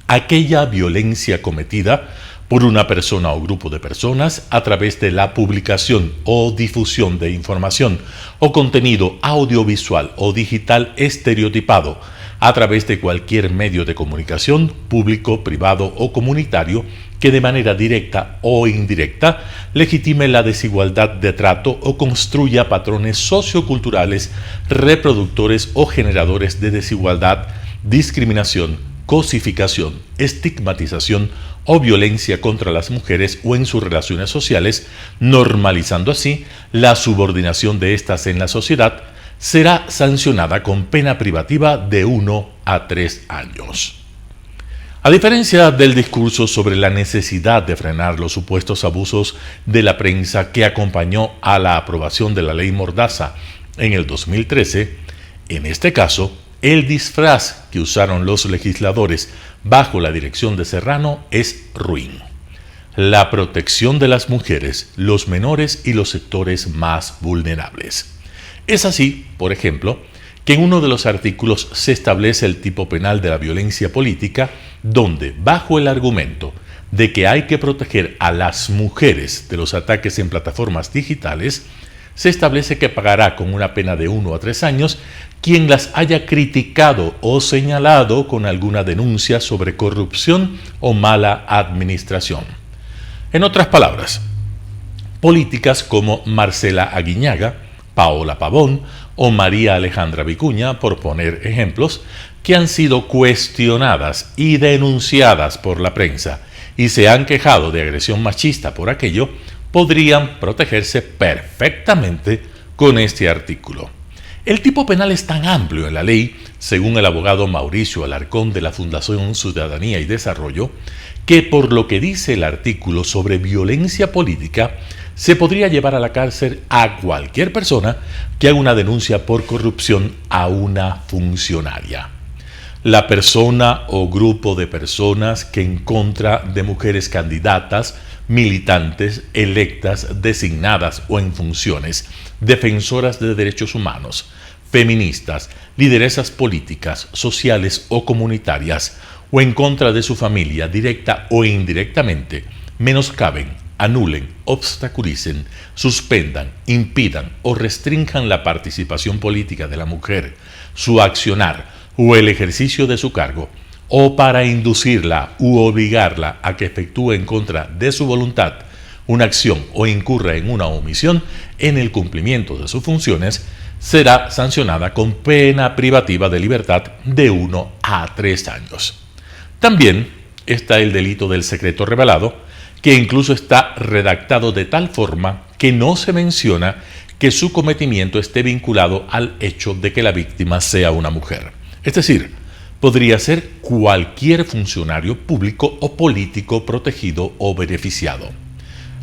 aquella violencia cometida por una persona o grupo de personas a través de la publicación o difusión de información o contenido audiovisual o digital estereotipado a través de cualquier medio de comunicación, público, privado o comunitario, que de manera directa o indirecta legitime la desigualdad de trato o construya patrones socioculturales reproductores o generadores de desigualdad, discriminación, cosificación, estigmatización o violencia contra las mujeres o en sus relaciones sociales, normalizando así la subordinación de éstas en la sociedad, será sancionada con pena privativa de 1 a 3 años. A diferencia del discurso sobre la necesidad de frenar los supuestos abusos de la prensa que acompañó a la aprobación de la ley Mordaza en el 2013, en este caso, el disfraz que usaron los legisladores bajo la dirección de Serrano es ruin. La protección de las mujeres, los menores y los sectores más vulnerables. Es así, por ejemplo, que en uno de los artículos se establece el tipo penal de la violencia política, donde, bajo el argumento de que hay que proteger a las mujeres de los ataques en plataformas digitales, se establece que pagará con una pena de 1 a 3 años quien las haya criticado o señalado con alguna denuncia sobre corrupción o mala administración. En otras palabras, políticas como Marcela Aguiñaga, Paola Pavón o María Alejandra Vicuña, por poner ejemplos, que han sido cuestionadas y denunciadas por la prensa y se han quejado de agresión machista por aquello, podrían protegerse perfectamente con este artículo. El tipo penal es tan amplio en la ley, según el abogado Mauricio Alarcón de la Fundación Ciudadanía y Desarrollo, que por lo que dice el artículo sobre violencia política, se podría llevar a la cárcel a cualquier persona que haga una denuncia por corrupción a una funcionaria. La persona o grupo de personas que en contra de mujeres candidatas, militantes, electas, designadas o en funciones, defensoras de derechos humanos, feministas, lideresas políticas, sociales o comunitarias, o en contra de su familia, directa o indirectamente, menoscaben, anulen, obstaculicen, suspendan, impidan o restrinjan la participación política de la mujer, su accionar o el ejercicio de su cargo, o para inducirla u obligarla a que efectúe en contra de su voluntad una acción o incurra en una omisión en el cumplimiento de sus funciones, será sancionada con pena privativa de libertad de 1 a 3 años. También está el delito del secreto revelado, que incluso está redactado de tal forma que no se menciona que su cometimiento esté vinculado al hecho de que la víctima sea una mujer. Es decir, podría ser cualquier funcionario público o político protegido o beneficiado.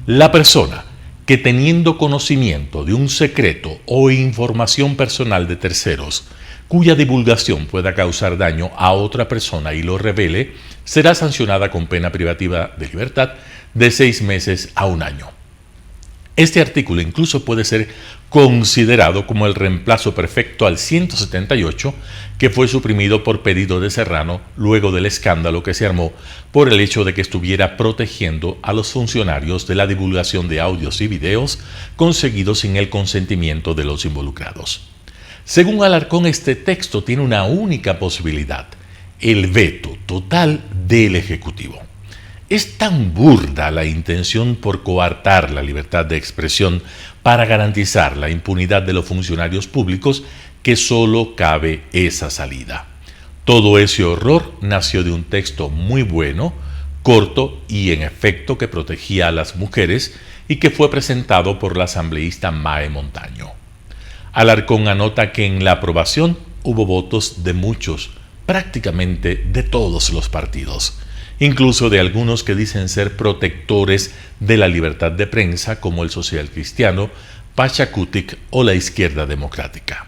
La persona que, teniendo conocimiento de un secreto o información personal de terceros, cuya divulgación pueda causar daño a otra persona y lo revele, será sancionada con pena privativa de libertad de 6 meses a 1 año. Este artículo incluso puede ser considerado como el reemplazo perfecto al 178, que fue suprimido por pedido de Serrano luego del escándalo que se armó por el hecho de que estuviera protegiendo a los funcionarios de la divulgación de audios y videos conseguidos sin el consentimiento de los involucrados. Según Alarcón, este texto tiene una única posibilidad: el veto total del Ejecutivo. Es tan burda la intención por coartar la libertad de expresión para garantizar la impunidad de los funcionarios públicos que solo cabe esa salida. Todo ese horror nació de un texto muy bueno, corto y en efecto que protegía a las mujeres y que fue presentado por la asambleísta Mae Montaño. Alarcón anota que en la aprobación hubo votos de muchos, prácticamente de todos los partidos, incluso de algunos que dicen ser protectores de la libertad de prensa, como el Social Cristiano, Pachacutic o la izquierda democrática.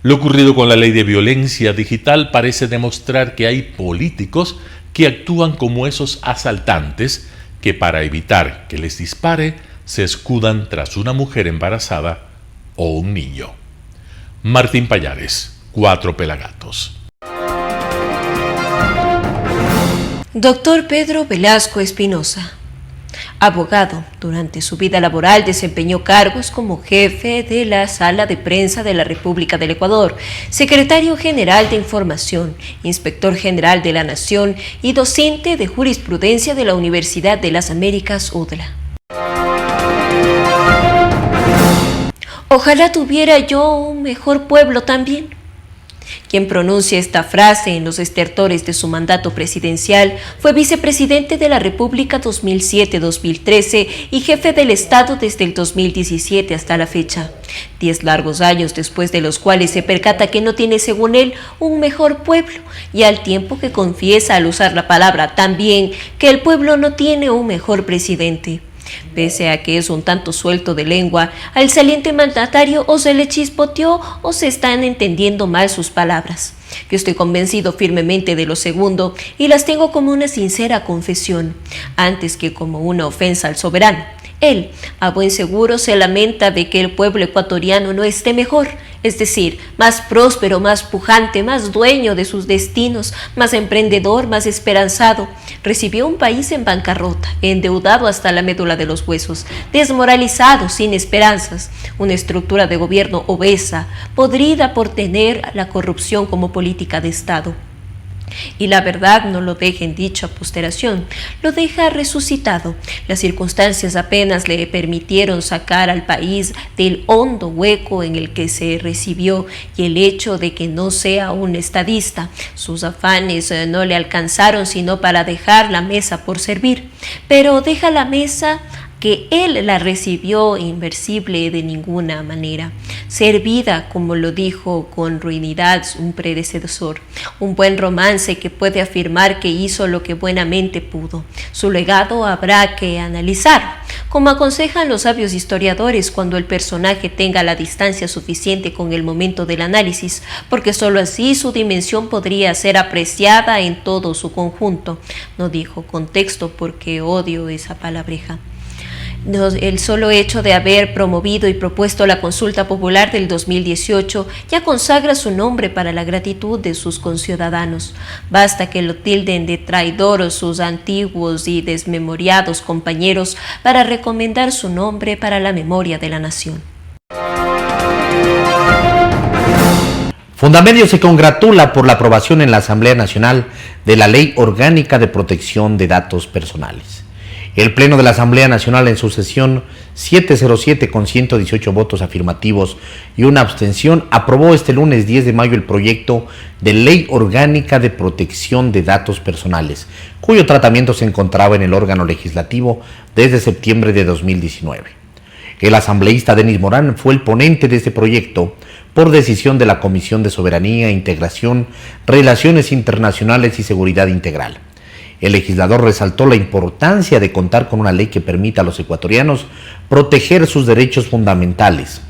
Lo ocurrido con la ley de violencia digital parece demostrar que hay políticos que actúan como esos asaltantes que para evitar que les dispare se escudan tras una mujer embarazada o un niño. Martín Payares, 4 Pelagatos. Doctor Pedro Velasco Espinosa. Abogado, durante su vida laboral desempeñó cargos como jefe de la Sala de Prensa de la República del Ecuador, secretario general de Información, inspector general de la Nación y docente de jurisprudencia de la Universidad de las Américas, UDLA. Ojalá tuviera yo un mejor pueblo también. Quien pronuncia esta frase en los estertores de su mandato presidencial fue vicepresidente de la República 2007-2013 y jefe del Estado desde el 2017 hasta la fecha. 10 largos años después de los cuales se percata que no tiene, según él, un mejor pueblo, y al tiempo que confiesa al usar la palabra también que el pueblo no tiene un mejor presidente. Pese a que es un tanto suelto de lengua, al saliente mandatario o se le chispoteó o se están entendiendo mal sus palabras. Yo estoy convencido firmemente de lo segundo y las tengo como una sincera confesión, antes que como una ofensa al soberano. Él, a buen seguro, se lamenta de que el pueblo ecuatoriano no esté mejor, es decir, más próspero, más pujante, más dueño de sus destinos, más emprendedor, más esperanzado. Recibió un país en bancarrota, endeudado hasta la médula de los huesos, desmoralizado, sin esperanzas, una estructura de gobierno obesa, podrida por tener la corrupción como política de Estado. Y la verdad no lo deja en dicha posteración, lo deja resucitado. Las circunstancias apenas le permitieron sacar al país del hondo hueco en el que se recibió, y el hecho de que no sea un estadista. Sus afanes no le alcanzaron sino para dejar la mesa por servir, pero deja la mesa que él la recibió inversible de ninguna manera, servida, como lo dijo con ruindad un predecesor, un buen romance que puede afirmar que hizo lo que buenamente pudo. Su legado habrá que analizar, como aconsejan los sabios historiadores, cuando el personaje tenga la distancia suficiente con el momento del análisis, porque sólo así su dimensión podría ser apreciada en todo su conjunto. No dijo contexto porque odio esa palabreja. El solo hecho de haber promovido y propuesto la consulta popular del 2018 ya consagra su nombre para la gratitud de sus conciudadanos. Basta que lo tilden de traidor sus antiguos y desmemoriados compañeros para recomendar su nombre para la memoria de la nación. Fundamedio se congratula por la aprobación en la Asamblea Nacional de la Ley Orgánica de Protección de Datos Personales. El Pleno de la Asamblea Nacional en su sesión 707 con 118 votos afirmativos y una abstención aprobó este lunes 10 de mayo el proyecto de Ley Orgánica de Protección de Datos Personales, cuyo tratamiento se encontraba en el órgano legislativo desde septiembre de 2019. El asambleísta Denis Morán fue el ponente de este proyecto por decisión de la Comisión de Soberanía, Integración, Relaciones Internacionales y Seguridad Integral. El legislador resaltó la importancia de contar con una ley que permita a los ecuatorianos proteger sus derechos fundamentales.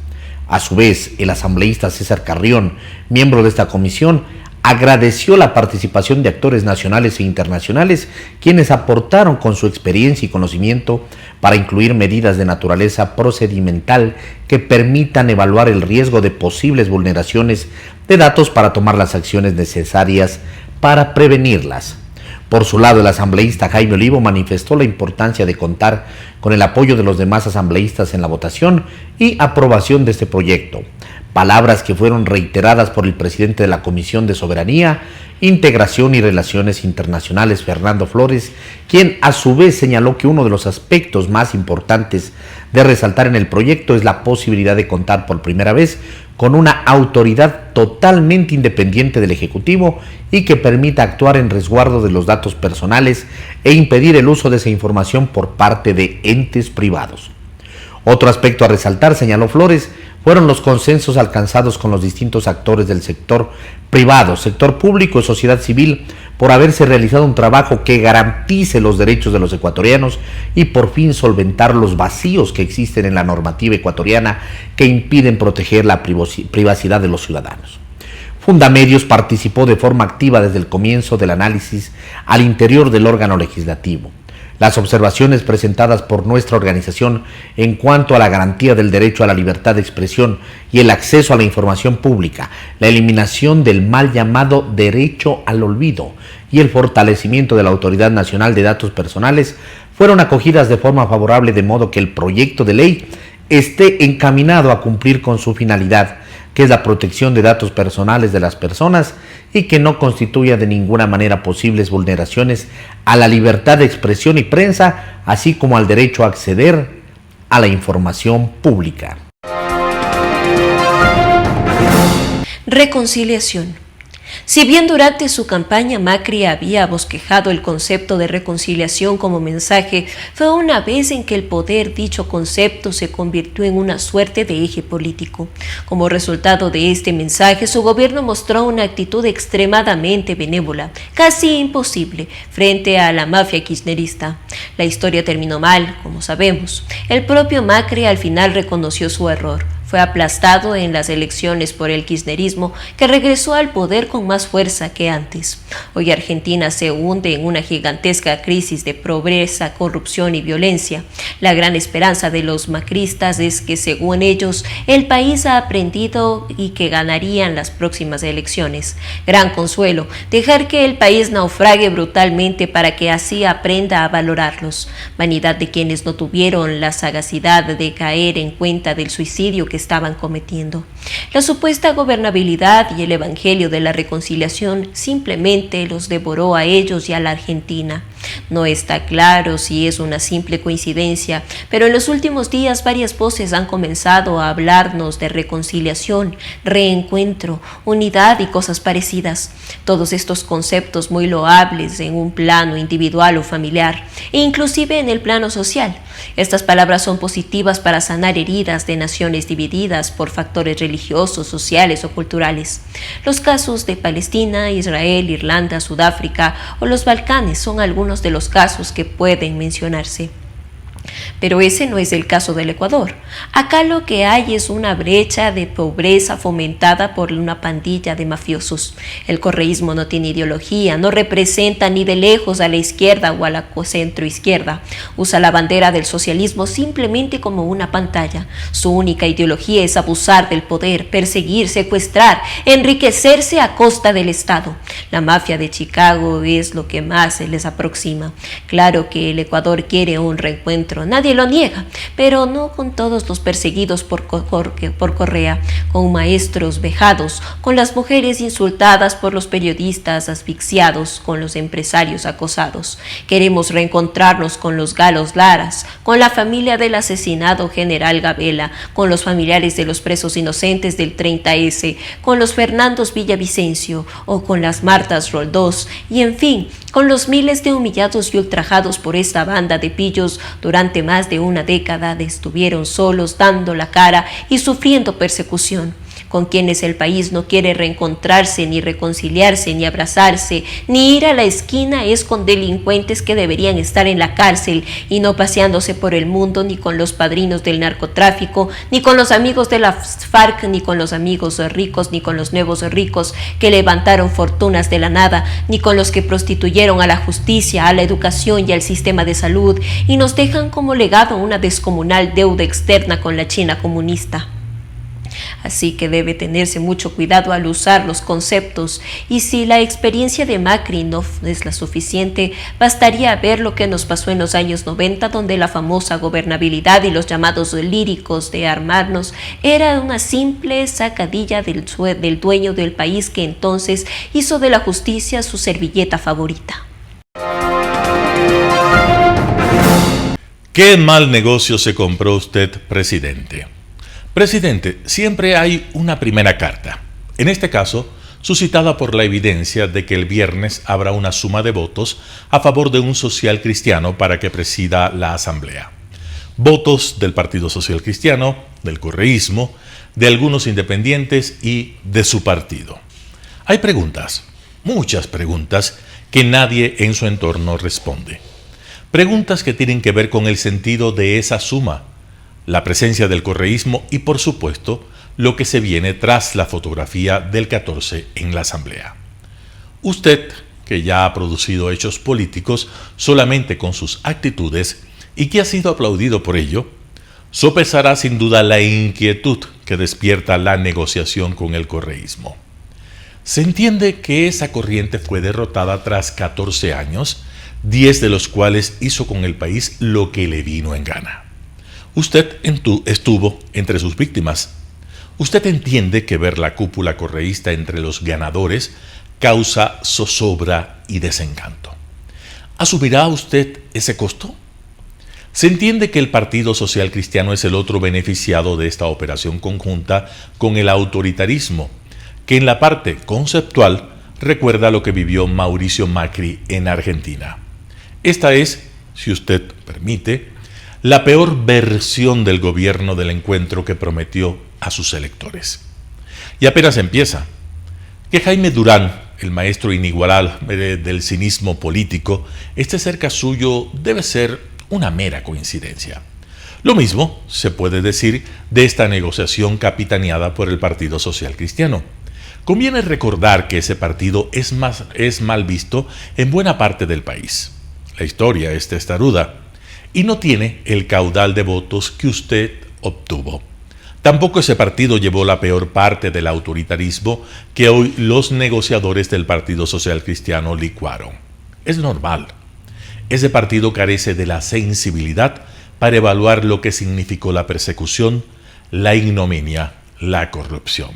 A su vez, el asambleísta César Carrión, miembro de esta comisión, agradeció la participación de actores nacionales e internacionales, quienes aportaron con su experiencia y conocimiento para incluir medidas de naturaleza procedimental que permitan evaluar el riesgo de posibles vulneraciones de datos para tomar las acciones necesarias para prevenirlas. Por su lado, el asambleísta Jaime Olivo manifestó la importancia de contar con el apoyo de los demás asambleístas en la votación y aprobación de este proyecto, palabras que fueron reiteradas por el presidente de la Comisión de Soberanía, Integración y Relaciones Internacionales, Fernando Flores, quien a su vez señaló que uno de los aspectos más importantes de resaltar en el proyecto es la posibilidad de contar por primera vez con una autoridad totalmente independiente del Ejecutivo y que permita actuar en resguardo de los datos personales e impedir el uso de esa información por parte de entes privados. Otro aspecto a resaltar, señaló Flores, fueron los consensos alcanzados con los distintos actores del sector privado, sector público y sociedad civil por haberse realizado un trabajo que garantice los derechos de los ecuatorianos y por fin solventar los vacíos que existen en la normativa ecuatoriana que impiden proteger la privacidad de los ciudadanos. Fundamedios participó de forma activa desde el comienzo del análisis al interior del órgano legislativo. Las observaciones presentadas por nuestra organización en cuanto a la garantía del derecho a la libertad de expresión y el acceso a la información pública, la eliminación del mal llamado derecho al olvido y el fortalecimiento de la Autoridad Nacional de Datos Personales fueron acogidas de forma favorable, de modo que el proyecto de ley esté encaminado a cumplir con su finalidad, que es la protección de datos personales de las personas y que no constituya de ninguna manera posibles vulneraciones a la libertad de expresión y prensa, así como al derecho a acceder a la información pública. Reconciliación. Si bien durante su campaña Macri había bosquejado el concepto de reconciliación como mensaje, fue una vez en que el poder dicho concepto se convirtió en una suerte de eje político. Como resultado de este mensaje, su gobierno mostró una actitud extremadamente benévola, casi imposible, frente a la mafia kirchnerista. La historia terminó mal, como sabemos. El propio Macri al final reconoció su error. Fue aplastado en las elecciones por el kirchnerismo, que regresó al poder con más fuerza que antes. Hoy Argentina se hunde en una gigantesca crisis de pobreza, corrupción y violencia. La gran esperanza de los macristas es que, según ellos, el país ha aprendido y que ganarían las próximas elecciones. Gran consuelo, dejar que el país naufrague brutalmente para que así aprenda a valorarlos. Vanidad de quienes no tuvieron la sagacidad de caer en cuenta del suicidio que estaban cometiendo. La supuesta gobernabilidad y el evangelio de la reconciliación simplemente los devoró a ellos y a la Argentina. No está claro si es una simple coincidencia, pero en los últimos días varias voces han comenzado a hablarnos de reconciliación, reencuentro, unidad y cosas parecidas. Todos estos conceptos muy loables en un plano individual o familiar, e inclusive en el plano social. Estas palabras son positivas para sanar heridas de naciones divididas por factores religiosos, sociales o culturales. Los casos de Palestina, Israel, Irlanda, Sudáfrica o los Balcanes son algunos de los casos que pueden mencionarse. Pero ese no es el caso del Ecuador. Acá lo que hay es una brecha de pobreza fomentada por una pandilla de mafiosos. El correísmo no tiene ideología, no representa ni de lejos a la izquierda o a la centroizquierda. Usa la bandera del socialismo simplemente como una pantalla. Su única ideología es abusar del poder, perseguir, secuestrar, enriquecerse a costa del Estado. La mafia de Chicago es lo que más se les aproxima. Claro que el Ecuador quiere un reencuentro, nadie lo niega, pero no con todos los perseguidos por Correa, con maestros vejados, con las mujeres insultadas por los periodistas asfixiados, con los empresarios acosados. Queremos reencontrarnos con los Galos Laras, con la familia del asesinado general Gabela, con los familiares de los presos inocentes del 30S, con los Fernandos Villavicencio o con las Martas Roldós y, en fin, con los miles de humillados y ultrajados por esta banda de pillos durante más de una década estuvieron solos, dando la cara y sufriendo persecución. Con quienes el país no quiere reencontrarse, ni reconciliarse, ni abrazarse, ni ir a la esquina es con delincuentes que deberían estar en la cárcel y no paseándose por el mundo, ni con los padrinos del narcotráfico, ni con los amigos de la FARC, ni con los amigos ricos, ni con los nuevos ricos que levantaron fortunas de la nada, ni con los que prostituyeron a la justicia, a la educación y al sistema de salud y nos dejan como legado una descomunal deuda externa con la China comunista. Así que debe tenerse mucho cuidado al usar los conceptos, y si la experiencia de Macri no es la suficiente, bastaría ver lo que nos pasó en los años 90, donde la famosa gobernabilidad y los llamados líricos de armarnos era una simple sacadilla del dueño del país, que entonces hizo de la justicia su servilleta favorita. ¿Qué mal negocio se compró usted, presidente? Presidente, siempre hay una primera carta, en este caso suscitada por la evidencia de que el viernes habrá una suma de votos a favor de un social cristiano para que presida la Asamblea. votos del Partido Social Cristiano, del correísmo, de algunos independientes y de su partido. Hay preguntas, muchas preguntas, que nadie en su entorno responde. Preguntas que tienen que ver con el sentido de esa suma, la presencia del correísmo y, por supuesto, lo que se viene tras la fotografía del 14 en la Asamblea. Usted, que ya ha producido hechos políticos solamente con sus actitudes y que ha sido aplaudido por ello, sopesará sin duda la inquietud que despierta la negociación con el correísmo. Se entiende que esa corriente fue derrotada tras 14 años, 10 de los cuales hizo con el país lo que le vino en gana. Usted estuvo entre sus víctimas. Usted entiende que ver la cúpula correísta entre los ganadores causa zozobra y desencanto. ¿Asumirá usted ese costo? Se entiende que el Partido Social Cristiano es el otro beneficiado de esta operación conjunta con el autoritarismo, que en la parte conceptual recuerda lo que vivió Mauricio Macri en Argentina. Esta es, si usted permite, la peor versión del gobierno del encuentro que prometió a sus electores. Y apenas empieza. Que Jaime Durán, el maestro inigualable del cinismo político, esté cerca suyo debe ser una mera coincidencia. Lo mismo se puede decir de esta negociación capitaneada por el Partido Social Cristiano. Conviene recordar que ese partido es mal visto en buena parte del país. La historia es testaruda y no tiene el caudal de votos que usted obtuvo. Tampoco ese partido llevó la peor parte del autoritarismo que hoy los negociadores del Partido Social Cristiano licuaron. Es normal. Ese partido carece de la sensibilidad para evaluar lo que significó la persecución, la ignominia, la corrupción.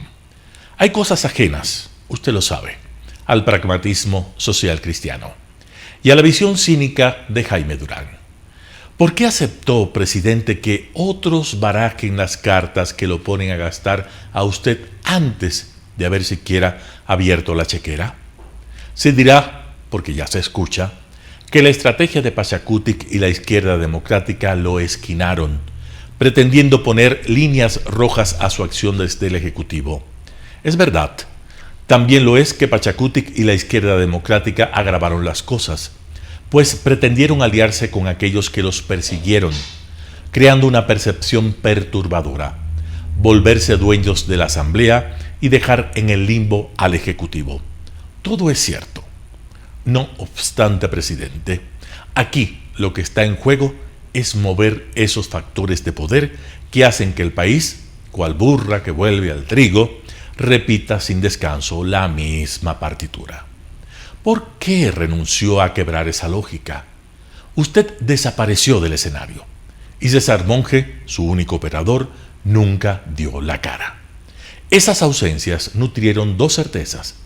Hay cosas ajenas, usted lo sabe, al pragmatismo social cristiano y a la visión cínica de Jaime Durán. ¿Por qué aceptó, presidente, que otros barajen las cartas que lo ponen a gastar a usted antes de haber siquiera abierto la chequera? Se dirá, porque ya se escucha, que la estrategia de Pachacutic y la izquierda democrática lo esquinaron, pretendiendo poner líneas rojas a su acción desde el Ejecutivo. Es verdad, también lo es que Pachacutic y la izquierda democrática agravaron las cosas, pues pretendieron aliarse con aquellos que los persiguieron, creando una percepción perturbadora, volverse dueños de la Asamblea y dejar en el limbo al Ejecutivo. Todo es cierto. No obstante, presidente, aquí lo que está en juego es mover esos factores de poder que hacen que el país, cual burra que vuelve al trigo, repita sin descanso la misma partitura. ¿Por qué renunció a quebrar esa lógica? Usted desapareció del escenario y César Monge, su único operador, nunca dio la cara. Esas ausencias nutrieron dos certezas.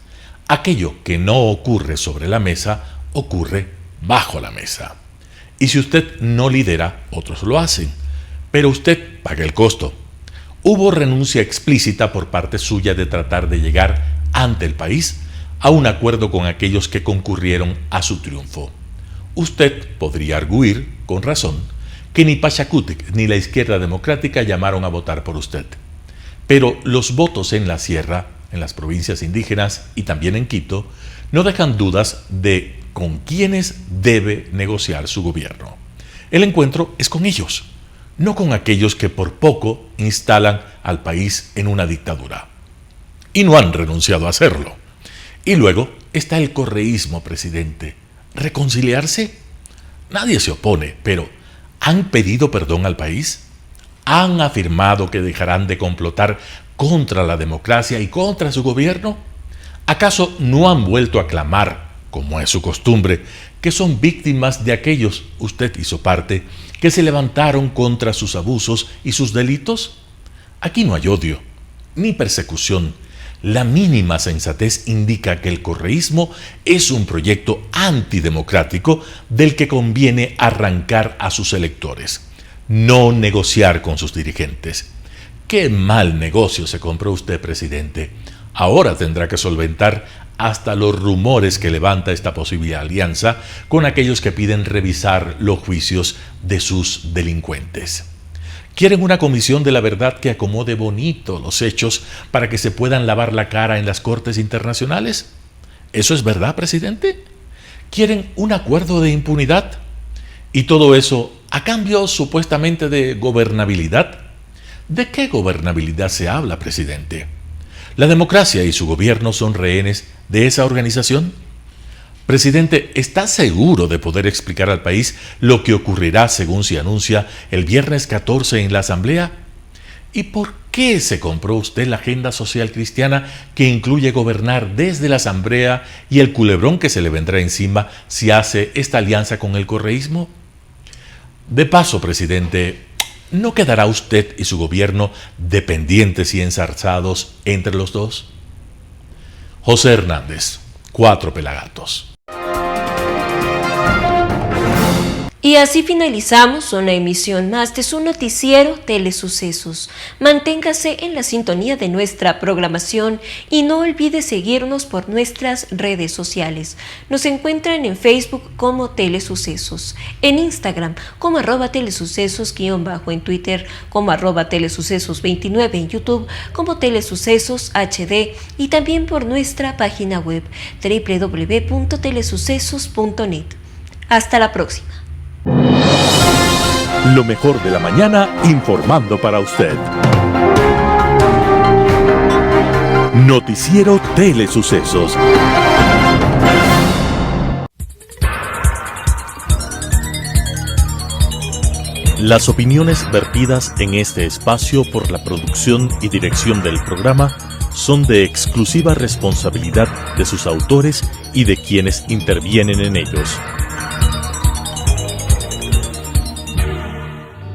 Aquello que no ocurre sobre la mesa, ocurre bajo la mesa. Y si usted no lidera, otros lo hacen, pero usted paga el costo. Hubo renuncia explícita por parte suya de tratar de llegar ante el país a un acuerdo con aquellos que concurrieron a su triunfo. Usted podría arguir, con razón, que ni Pachacutic ni la izquierda democrática llamaron a votar por usted. Pero los votos en la sierra, en las provincias indígenas y también en Quito, no dejan dudas de con quiénes debe negociar su gobierno. El encuentro es con ellos, no con aquellos que por poco instalan al país en una dictadura. Y no han renunciado a hacerlo. Y luego está el correísmo, presidente. ¿Reconciliarse? Nadie se opone, pero ¿han pedido perdón al país? ¿Han afirmado que dejarán de complotar contra la democracia y contra su gobierno? ¿Acaso no han vuelto a clamar, como es su costumbre, que son víctimas de aquellos, usted hizo parte, que se levantaron contra sus abusos y sus delitos? Aquí no hay odio, ni persecución. La mínima sensatez indica que el correísmo es un proyecto antidemocrático del que conviene arrancar a sus electores, no negociar con sus dirigentes. ¡Qué mal negocio se compró usted, presidente! Ahora tendrá que solventar hasta los rumores que levanta esta posible alianza con aquellos que piden revisar los juicios de sus delincuentes. Quieren una comisión de la verdad que acomode bonito los hechos para que se puedan lavar la cara en las cortes internacionales. ¿Eso es verdad, presidente? ¿Quieren un acuerdo de impunidad? ¿Y todo eso a cambio supuestamente de gobernabilidad? ¿De qué gobernabilidad se habla, presidente? ¿La democracia y su gobierno son rehenes de esa organización? Presidente, ¿está seguro de poder explicar al país lo que ocurrirá según se anuncia el viernes 14 en la Asamblea? ¿Y por qué se compró usted la agenda social cristiana que incluye gobernar desde la Asamblea y el culebrón que se le vendrá encima si hace esta alianza con el correísmo? De paso, presidente, ¿no quedará usted y su gobierno dependientes y enzarzados entre los dos? José Hernández, 4 Pelagatos. Y así finalizamos una emisión más de su noticiero Telesucesos. Manténgase en la sintonía de nuestra programación y no olvide seguirnos por nuestras redes sociales. Nos encuentran en Facebook como Telesucesos, en Instagram como @telesucesos_ en Twitter como @telesucesos29, en YouTube como Telesucesos HD y también por nuestra página web www.telesucesos.net. Hasta la próxima. Lo mejor de la mañana informando para usted. Noticiero Telesucesos. Las opiniones vertidas en este espacio por la producción y dirección del programa son de exclusiva responsabilidad de sus autores y de quienes intervienen en ellos.